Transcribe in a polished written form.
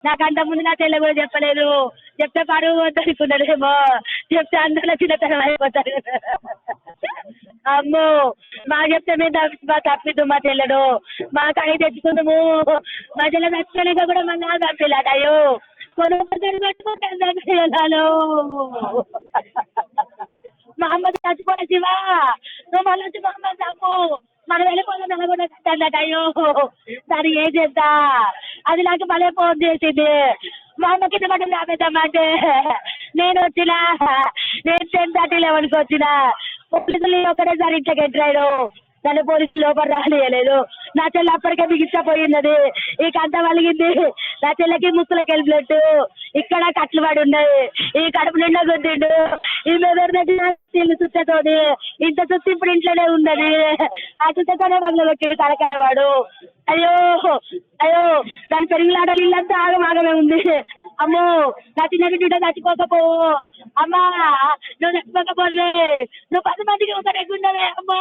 నాకు అంతకుముందు నా చెల్లె కూడా చెప్పలేదు. చెప్తే పరువు పోద్దనుకున్నాడేమో. చెప్తే అందరిలో చిన్నతనం అయిపోతారు. అమ్మో! మాకు చెప్తే మేము తప్పిద్దు మా చెల్లెడు. మాకు అవి తెచ్చుకుందాము. మా చెల్లె చచ్చిపోయాక కూడా మళ్ళీ తప్పిలాట. అయ్యో కొనుక్కొని పెట్టుకుంటాను. మా అమ్మ చచ్చిపోయిన శివా నువ్వు మళ్ళీ వచ్చి మా అమ్మ తప్పు మనం వెళ్ళిపోయిన నల్గొండ కట్టన్నట. అయ్యో దాన్ని ఏం చేద్దా అది నాకు భలే ఫోన్ చేసింది. మా అమ్మ కింద పడి రాబేద్దామంటే నేను వచ్చినా నేను 10:30 వచ్చిన పోలీసులు ఒకటేసారి ఇంట్లోకి ఎంట్రాడు. నన్ను పోలీసులు లోపల రానియలేదు. నా చెల్లి అప్పటికే బిగిసిపోయినది. ఈ కంట వలిగింది. నా చెల్లెకి ముక్కులకి వెళ్ళినట్టు ఇక్కడ కట్లు పడి ఉన్నాయి. ఈ కడుపు నిండా గుద్దిండు. ఈ మెదడు దగ్గర చుట్టతోని ఇంత చుట్టూ ఇప్పుడు ఇంట్లోనే ఉన్నది. ఆ చుట్టతోనే మళ్ళీ పెట్టి తలకాయవాడు. అయ్యో అయ్యో దాని పెరిగిలాడలు ఇల్లంతా ఆగమాగమే ఉంది. అమ్మో నా చిన్న బిడ్డ చచ్చిపోకపో అమ్మా నువ్వు చచ్చిపోకపోతే నువ్వు 10 మందికి ఒక రెగ్గుండవే. అమ్మో